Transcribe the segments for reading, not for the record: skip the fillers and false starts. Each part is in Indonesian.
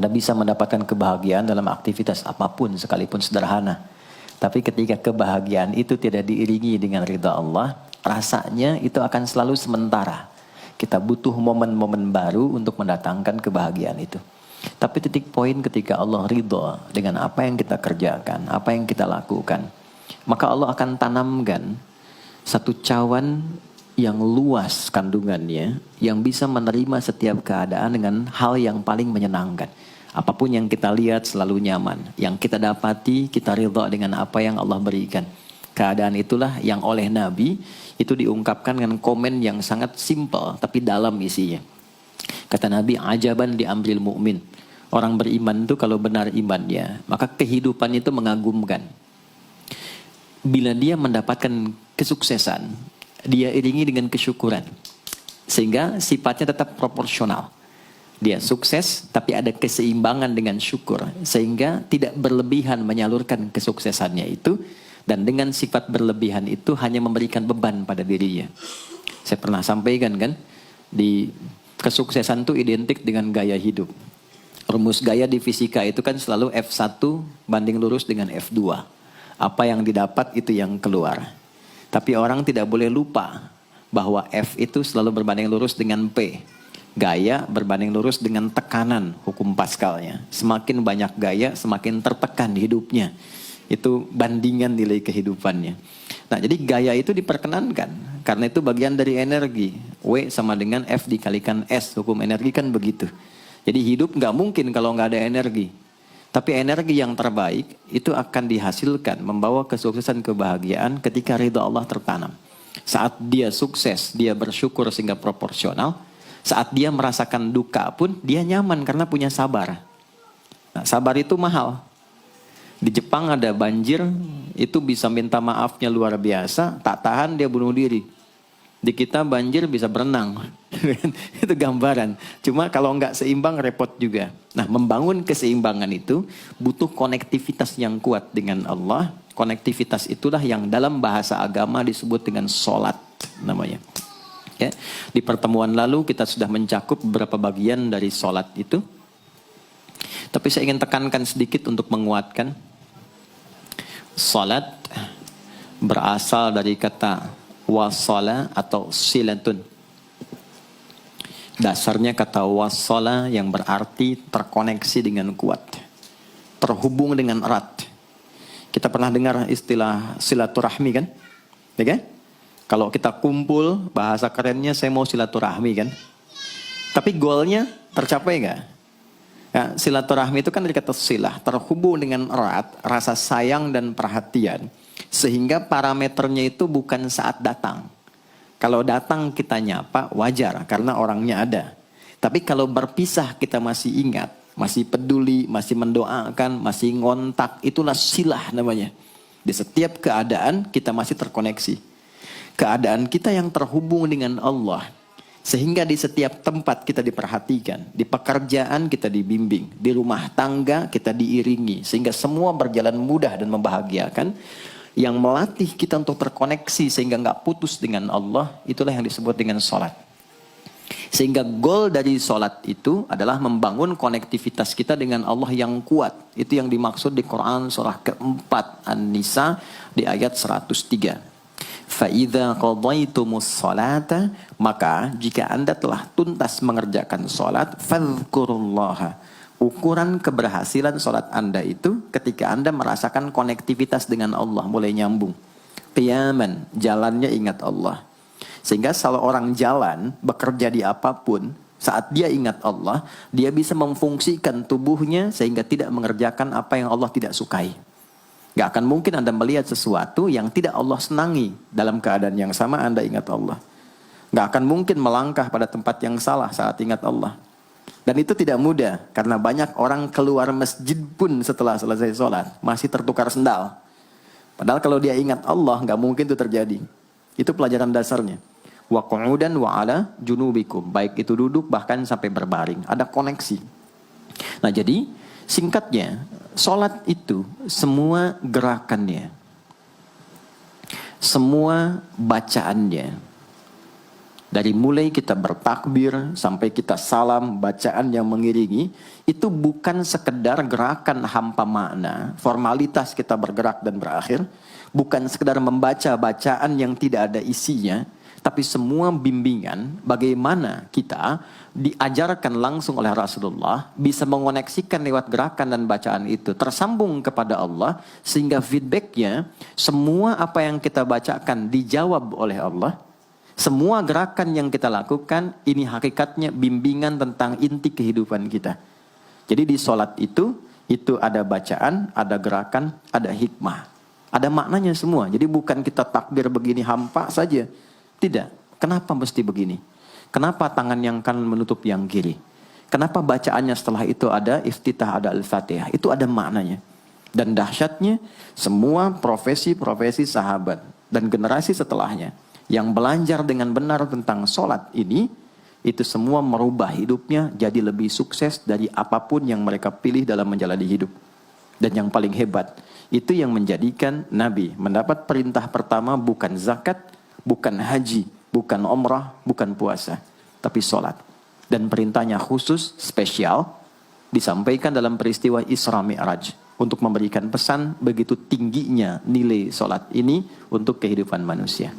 Anda bisa mendapatkan kebahagiaan dalam aktivitas apapun sekalipun sederhana. Tapi ketika kebahagiaan itu tidak diiringi dengan ridha Allah, rasanya itu akan selalu sementara. Kita butuh momen-momen baru untuk mendatangkan kebahagiaan itu. Tapi titik poin ketika Allah ridha dengan apa yang kita kerjakan, apa yang kita lakukan, maka Allah akan tanamkan satu cawan yang luas kandungannya, yang bisa menerima setiap keadaan dengan hal yang paling menyenangkan. Apapun yang kita lihat selalu nyaman. Yang kita dapati, kita ridha dengan apa yang Allah berikan. Keadaan itulah yang oleh Nabi itu diungkapkan dengan komen yang sangat simpel tapi dalam isinya. Kata Nabi, ajaban di amril mu'min. Orang beriman itu kalau benar imannya, maka kehidupan itu mengagumkan. Bila dia mendapatkan kesuksesan, dia iringi dengan kesyukuran. Sehingga sifatnya tetap proporsional. Dia sukses tapi ada keseimbangan dengan syukur. Sehingga tidak berlebihan menyalurkan kesuksesannya itu. Dan dengan sifat berlebihan itu hanya memberikan beban pada dirinya. Saya pernah sampaikan kan, di kesuksesan itu identik dengan gaya hidup. Rumus gaya di fisika itu kan selalu F1 banding lurus dengan F2. Apa yang didapat itu yang keluar. Tapi orang tidak boleh lupa bahwa F itu selalu berbanding lurus dengan P. Gaya berbanding lurus dengan tekanan, hukum Pascalnya. Semakin banyak gaya, semakin tertekan hidupnya. Itu bandingan nilai kehidupannya. Nah, jadi gaya itu diperkenankan. Karena itu bagian dari energi. W sama dengan F dikalikan S. Hukum energi kan begitu. Jadi hidup nggak mungkin kalau nggak ada energi. Tapi energi yang terbaik itu akan dihasilkan. Membawa kesuksesan kebahagiaan ketika ridha Allah tertanam. Saat dia sukses, dia bersyukur sehingga proporsional. Saat dia merasakan duka pun, dia nyaman karena punya sabar. Nah, sabar itu mahal. Di Jepang ada banjir, itu bisa minta maafnya luar biasa, tak tahan dia bunuh diri. Di kita banjir bisa berenang. Itu gambaran. Cuma kalau nggak seimbang repot juga. Nah, membangun keseimbangan itu butuh konektivitas yang kuat dengan Allah. Konektivitas itulah yang dalam bahasa agama disebut dengan sholat namanya. Ya. Di pertemuan lalu kita sudah mencakup beberapa bagian dari sholat itu. Tapi saya ingin tekankan sedikit untuk menguatkan. Salat berasal dari kata wasala atau silatun. Dasarnya kata wasala yang berarti terkoneksi dengan kuat. Terhubung dengan erat. Kita pernah dengar istilah silaturahmi kan? Ya kan? Kalau kita kumpul, bahasa kerennya saya mau silaturahmi kan? Tapi goalnya tercapai nggak? Ya, silaturahmi itu kan dari kata silah, terhubung dengan erat, rasa sayang dan perhatian. Sehingga parameternya itu bukan saat datang. Kalau datang kita nyapa, wajar karena orangnya ada. Tapi kalau berpisah kita masih ingat, masih peduli, masih mendoakan, masih ngontak, itulah silah namanya. Di setiap keadaan kita masih terkoneksi. Keadaan kita yang terhubung dengan Allah. Sehingga di setiap tempat kita diperhatikan, di pekerjaan kita dibimbing, di rumah tangga kita diiringi, sehingga semua berjalan mudah dan membahagiakan. Yang melatih kita untuk terkoneksi sehingga nggak putus dengan Allah, itulah yang disebut dengan sholat. Sehingga goal dari sholat itu adalah membangun konektivitas kita dengan Allah yang kuat. Itu yang dimaksud di Quran surah keempat An-Nisa di ayat 103. فَإِذَا قَضَيْتُمُ الصَّلَاةَ maka jika anda telah tuntas mengerjakan sholat, فَاذْكُرُوا اللَّهَ. Ukuran keberhasilan sholat anda itu ketika anda merasakan konektivitas dengan Allah, mulai nyambung. Qiyaman, jalannya ingat Allah. Sehingga kalau orang jalan, bekerja di apapun, saat dia ingat Allah, dia bisa memfungsikan tubuhnya sehingga tidak mengerjakan apa yang Allah tidak sukai. Gak akan mungkin Anda melihat sesuatu yang tidak Allah senangi. Dalam keadaan yang sama Anda ingat Allah. Gak akan mungkin melangkah pada tempat yang salah saat ingat Allah. Dan itu tidak mudah. Karena banyak orang keluar masjid pun setelah selesai sholat masih tertukar sendal. Padahal kalau dia ingat Allah gak mungkin itu terjadi. Itu pelajaran dasarnya. Wa qu'udan wa ala junubikum. Baik itu duduk bahkan sampai berbaring. Ada koneksi. Nah jadi singkatnya, sholat itu semua gerakannya, semua bacaannya, Dari mulai kita bertakbir sampai kita salam, bacaan yang mengiringi, itu bukan sekedar gerakan hampa makna, formalitas kita bergerak dan berakhir, bukan sekedar membaca bacaan yang tidak ada isinya, tapi semua bimbingan bagaimana kita diajarkan langsung oleh Rasulullah bisa mengoneksikan lewat gerakan dan bacaan itu tersambung kepada Allah, sehingga feedbacknya semua apa yang kita bacakan dijawab oleh Allah. Semua gerakan yang kita lakukan ini hakikatnya bimbingan tentang inti kehidupan kita. Jadi di sholat itu ada bacaan, ada gerakan, ada hikmah, ada maknanya semua. Jadi bukan kita takbir begini hampa saja. Tidak. Kenapa mesti begini? Kenapa tangan yang kanan menutup yang kiri? Kenapa bacaannya setelah itu ada iftitah, ada al-fatihah? Itu ada maknanya. Dan dahsyatnya semua profesi-profesi sahabat dan generasi setelahnya yang belajar dengan benar tentang sholat ini, itu semua merubah hidupnya jadi lebih sukses dari apapun yang mereka pilih dalam menjalani hidup. Dan yang paling hebat, itu yang menjadikan Nabi mendapat perintah pertama bukan zakat, bukan haji, bukan umrah, bukan puasa, tapi sholat. Dan perintahnya khusus, spesial, disampaikan dalam peristiwa Isra Mi'raj untuk memberikan pesan begitu tingginya nilai sholat ini untuk kehidupan manusia.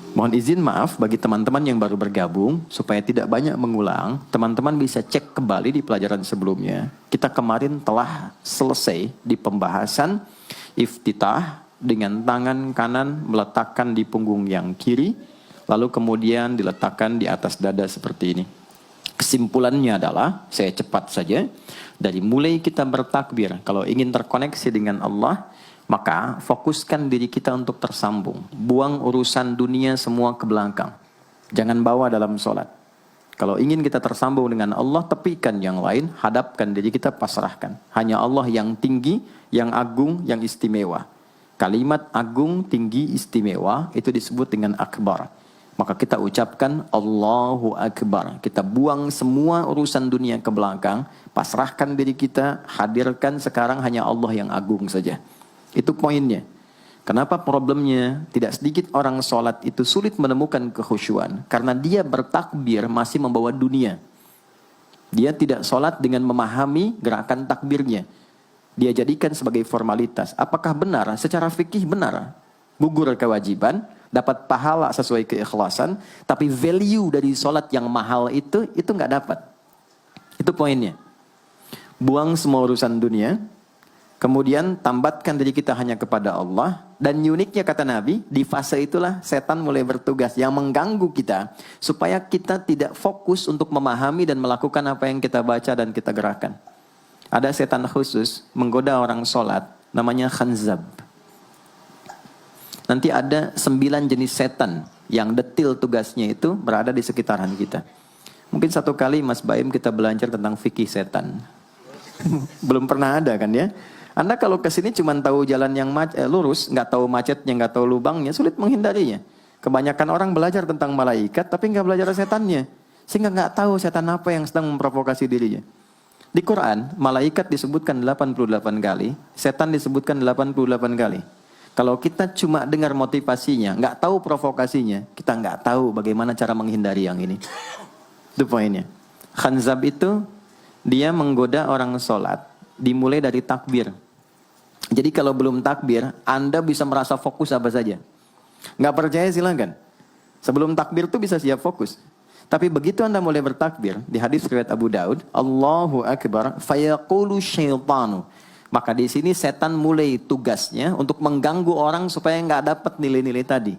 Mohon izin maaf bagi teman-teman yang baru bergabung, supaya tidak banyak mengulang, teman-teman bisa cek kembali di pelajaran sebelumnya. Kita kemarin telah selesai di pembahasan iftitah dengan tangan kanan meletakkan di punggung yang kiri, lalu kemudian diletakkan di atas dada seperti ini. Kesimpulannya adalah, saya cepat saja, dari mulai kita bertakbir, kalau ingin terkoneksi dengan Allah, maka fokuskan diri kita untuk tersambung. Buang urusan dunia semua ke belakang. Jangan bawa dalam sholat. Kalau ingin kita tersambung dengan Allah, tepikan yang lain, hadapkan diri kita, pasrahkan. Hanya Allah yang tinggi, yang agung, yang istimewa. Kalimat agung, tinggi, istimewa, itu disebut dengan akbar. Maka kita ucapkan Allahu Akbar. Kita buang semua urusan dunia ke belakang, pasrahkan diri kita, hadirkan sekarang hanya Allah yang agung saja. Itu poinnya. Kenapa problemnya? Tidak sedikit orang sholat itu sulit menemukan kekhusyuan. Karena dia bertakbir masih membawa dunia. Dia tidak sholat dengan memahami gerakan takbirnya. Dia jadikan sebagai formalitas. Apakah benar? Secara fikih benar. Gugur kewajiban, dapat pahala sesuai keikhlasan. Tapi value dari sholat yang mahal itu nggak dapat. Itu poinnya. Buang semua urusan dunia. Kemudian tambatkan diri kita hanya kepada Allah. Dan uniknya kata Nabi, di fase itulah setan mulai bertugas yang mengganggu kita. Supaya kita tidak fokus untuk memahami dan melakukan apa yang kita baca dan kita gerakan. Ada setan khusus menggoda orang sholat, namanya khanzab. Nanti ada 9 jenis setan yang detil tugasnya itu berada di sekitaran kita. Mungkin satu kali Mas Baim kita belajar tentang fikih setan. Belum pernah ada kan ya? Anda kalau kesini cuma tahu jalan yang lurus, nggak tahu macetnya, nggak tahu lubangnya, sulit menghindarinya. Kebanyakan orang belajar tentang malaikat, tapi nggak belajar setannya. Sehingga nggak tahu setan apa yang sedang memprovokasi dirinya. Di Quran, malaikat disebutkan 88 kali, setan disebutkan 88 kali. Kalau kita cuma dengar motivasinya, nggak tahu provokasinya, kita nggak tahu bagaimana cara menghindari yang ini. Itu poinnya. Khanzab itu, dia menggoda orang sholat, dimulai dari takbir. Jadi kalau belum takbir, Anda bisa merasa fokus apa saja. Nggak percaya silakan. Sebelum takbir tuh bisa siap fokus. Tapi begitu Anda mulai bertakbir, di hadis riwayat Abu Daud, Allahu Akbar, fayaqulu syaitanu. Maka di sini setan mulai tugasnya untuk mengganggu orang supaya nggak dapat nilai-nilai tadi.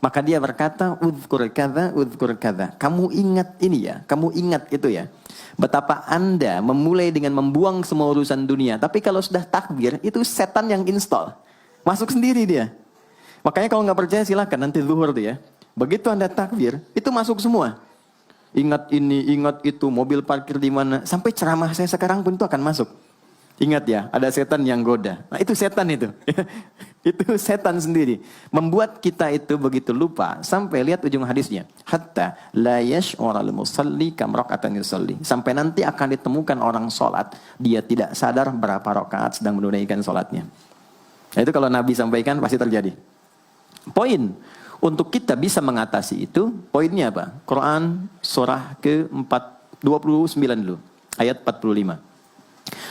Maka dia berkata, udhkur kadza. Kamu ingat ini ya, kamu ingat itu ya. Betapa Anda memulai dengan membuang semua urusan dunia. Tapi kalau sudah takbir, itu setan yang install. Masuk sendiri dia. Makanya kalau nggak percaya silakan nanti zuhur tuh ya. Begitu Anda takbir, itu masuk semua. Ingat ini, ingat itu, mobil parkir di mana. Sampai ceramah saya sekarang pun itu akan masuk. Ingat ya, ada setan yang goda. Nah itu setan itu. Itu setan sendiri. Membuat kita itu begitu lupa. Sampai lihat ujung hadisnya. Hatta la yash'ural musalli kam raka'atan yusalli. Sampai nanti akan ditemukan orang sholat. Dia tidak sadar berapa rakaat sedang menunaikan sholatnya. Nah, itu kalau Nabi sampaikan pasti terjadi. Poin. Untuk kita bisa mengatasi itu, poinnya apa? Quran surah ke-29 dulu, ayat 45.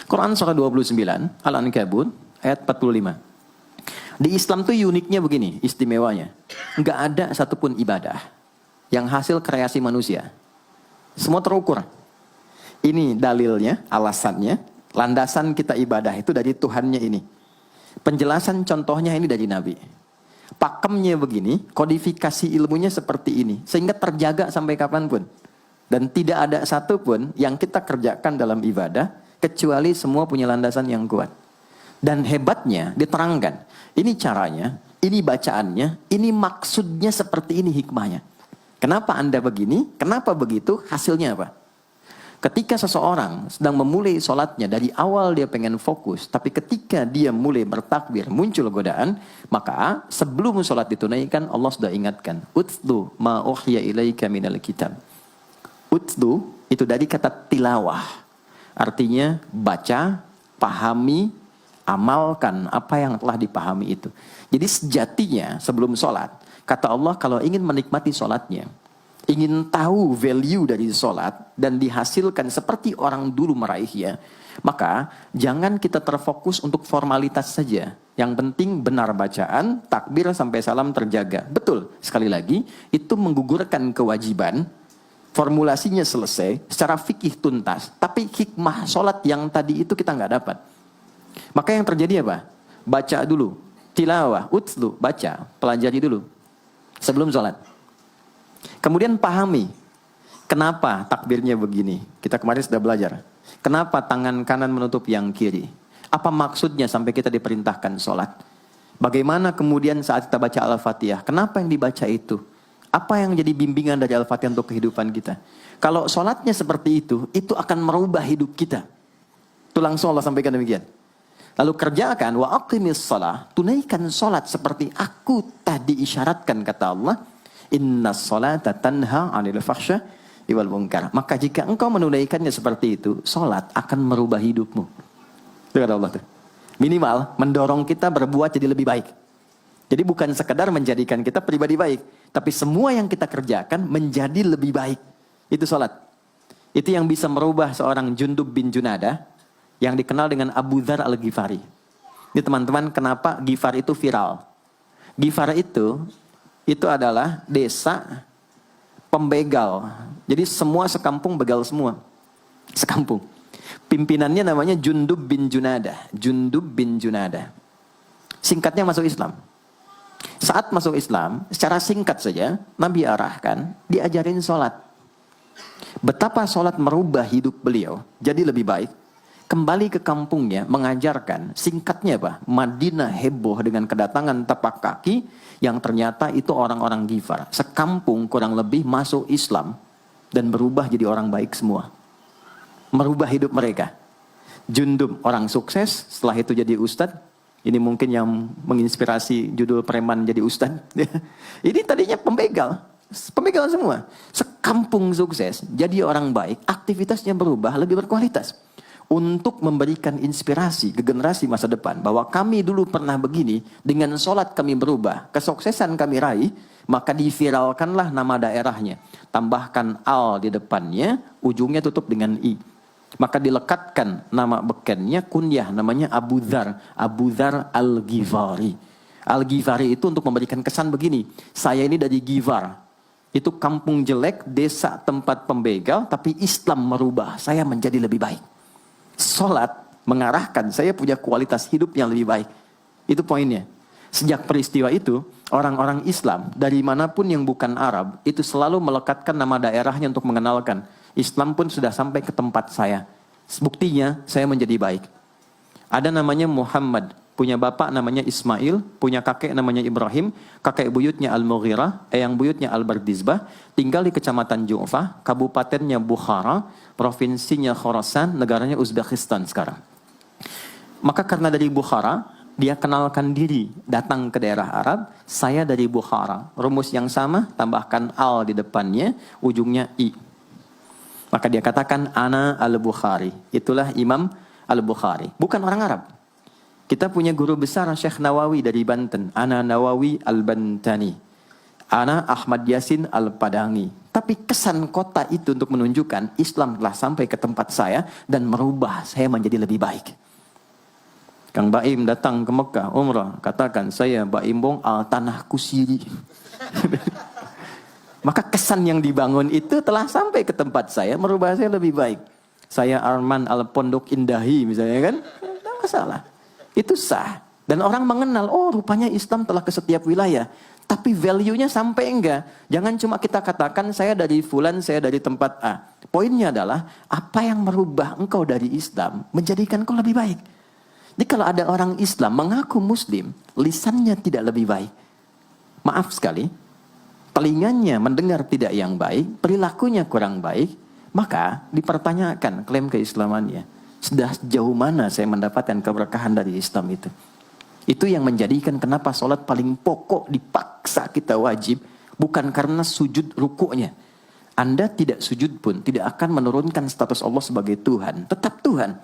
Quran surah 29, Al-Ankabut, ayat 45. Di Islam tuh uniknya begini, istimewanya. Nggak ada satupun ibadah yang hasil kreasi manusia. Semua terukur. Ini dalilnya, alasannya, landasan kita ibadah itu dari Tuhannya ini. Penjelasan contohnya ini dari Nabi. Pakemnya begini, kodifikasi ilmunya seperti ini. Sehingga terjaga sampai kapanpun. Dan tidak ada satupun yang kita kerjakan dalam ibadah, kecuali semua punya landasan yang kuat. Dan hebatnya diterangkan. Ini caranya, ini bacaannya, ini maksudnya seperti ini hikmahnya. Kenapa Anda begini? Kenapa begitu? Hasilnya apa? Ketika seseorang sedang memulai sholatnya, dari awal dia pengen fokus, tapi ketika dia mulai bertakbir, muncul godaan, maka sebelum sholat ditunaikan, Allah sudah ingatkan, Utlu ma uhya ilaika minal kitab. Utlu itu dari kata tilawah. Artinya baca, pahami, amalkan apa yang telah dipahami itu. Jadi sejatinya sebelum sholat, kata Allah kalau ingin menikmati sholatnya, ingin tahu value dari sholat dan dihasilkan seperti orang dulu meraihnya, maka jangan kita terfokus untuk formalitas saja. Yang penting benar bacaan, takbir sampai salam terjaga. Betul, sekali lagi, itu menggugurkan kewajiban, formulasinya selesai, secara fikih tuntas, tapi hikmah sholat yang tadi itu kita nggak dapat. Maka yang terjadi apa? Baca dulu, tilawah, utlu, baca, pelajari dulu, sebelum sholat. Kemudian pahami, kenapa takbirnya begini? Kita kemarin sudah belajar. Kenapa tangan kanan menutup yang kiri? Apa maksudnya sampai kita diperintahkan sholat? Bagaimana kemudian saat kita baca Al-Fatihah? Kenapa yang dibaca itu? Apa yang jadi bimbingan dari Al-Fatihah untuk kehidupan kita? Kalau sholatnya seperti itu akan merubah hidup kita. Itu langsung Allah sampaikan demikian. Lalu kerjakan, wa aqimis shalah, tunaikan sholat seperti aku tadi isyaratkan, kata Allah. Inna sholata tanha 'anil fahsya wal munkar. Maka jika engkau menunaikannya seperti itu, sholat akan merubah hidupmu. Itu kata Allah tuh. Minimal mendorong kita berbuat jadi lebih baik. Jadi bukan sekedar menjadikan kita pribadi baik, tapi semua yang kita kerjakan menjadi lebih baik. Itu sholat. Itu yang bisa merubah seorang Jundub bin Junadah yang dikenal dengan Abu Dzar Al-Ghifari. Ini teman-teman, kenapa Ghifar itu viral? Ghifar itu adalah desa pembegal. Jadi semua sekampung begal semua. Sekampung. Pimpinannya namanya Jundub bin Junadah. Jundub bin Junadah. Singkatnya masuk Islam. Saat masuk Islam, secara singkat saja, Nabi arahkan, diajarin sholat. Betapa sholat merubah hidup beliau, jadi lebih baik. Kembali ke kampungnya, mengajarkan, singkatnya apa? Madinah heboh dengan kedatangan tapak kaki, yang ternyata itu orang-orang Ghifar. Sekampung kurang lebih masuk Islam, dan berubah jadi orang baik semua. Merubah hidup mereka. Jundub orang sukses, setelah itu jadi ustadz. Ini mungkin yang menginspirasi judul preman jadi ustadz. Ini tadinya pembegal. Pembegal semua. Sekampung sukses, jadi orang baik. Aktivitasnya berubah, lebih berkualitas. Untuk memberikan inspirasi ke generasi masa depan. Bahwa kami dulu pernah begini, dengan sholat kami berubah. Kesuksesan kami raih, maka diviralkanlah nama daerahnya. Tambahkan al di depannya, ujungnya tutup dengan i. Maka dilekatkan nama bekennya, kunyah namanya Abu Dzar. Abu Dzar Al-Ghifari. Al-Ghifari itu untuk memberikan kesan begini. Saya ini dari Ghifar. Itu kampung jelek, desa tempat pembegal, tapi Islam merubah. Saya menjadi lebih baik. Salat mengarahkan saya punya kualitas hidup yang lebih baik. Itu poinnya. Sejak peristiwa itu, orang-orang Islam dari manapun yang bukan Arab, itu selalu melekatkan nama daerahnya untuk mengenalkan. Islam pun sudah sampai ke tempat saya. Buktinya saya menjadi baik. Ada namanya Muhammad, punya bapak namanya Ismail, punya kakek namanya Ibrahim, kakek buyutnya Al-Mughirah, eyang buyutnya Al-Bardizbah, tinggal di kecamatan Ju'fah, kabupatennya Bukhara, provinsinya Khorasan, negaranya Uzbekistan sekarang. Maka karena dari Bukhara, dia kenalkan diri, datang ke daerah Arab, saya dari Bukhara. Rumus yang sama, tambahkan al di depannya, ujungnya i. Maka dia katakan, Ana Al-Bukhari. Itulah Imam Al-Bukhari. Bukan orang Arab. Kita punya guru besar Syekh Nawawi dari Banten. Ana Nawawi Al-Bantani. Ana Ahmad Yasin Al-Padangi. Tapi kesan kota itu untuk menunjukkan Islam telah sampai ke tempat saya dan merubah saya menjadi lebih baik. Kang Baim datang ke Mekah umrah, katakan saya Baim Bong al tanah kusiri. Maka kesan yang dibangun itu telah sampai ke tempat saya, merubah saya lebih baik. Saya Arman al Pondok Indahi misalnya kan, tidak masalah. Itu sah. Dan orang mengenal, oh rupanya Islam telah ke setiap wilayah. Tapi value-nya sampai enggak. Jangan cuma kita katakan saya dari fulan, saya dari tempat A. Poinnya adalah, apa yang merubah engkau dari Islam, menjadikan engkau lebih baik. Jadi kalau ada orang Islam mengaku Muslim, lisannya tidak lebih baik. Maaf sekali, telinganya mendengar tidak yang baik, perilakunya kurang baik, maka dipertanyakan klaim keislamannya. Sudah sejauh mana saya mendapatkan keberkahan dari Islam itu? Itu yang menjadikan kenapa sholat paling pokok dipaksa kita wajib, bukan karena sujud rukuknya. Anda tidak sujud pun tidak akan menurunkan status Allah sebagai Tuhan, tetap Tuhan.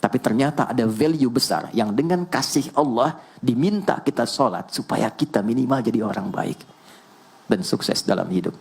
Tapi ternyata ada value besar yang dengan kasih Allah diminta kita sholat supaya kita minimal jadi orang baik dan sukses dalam hidup.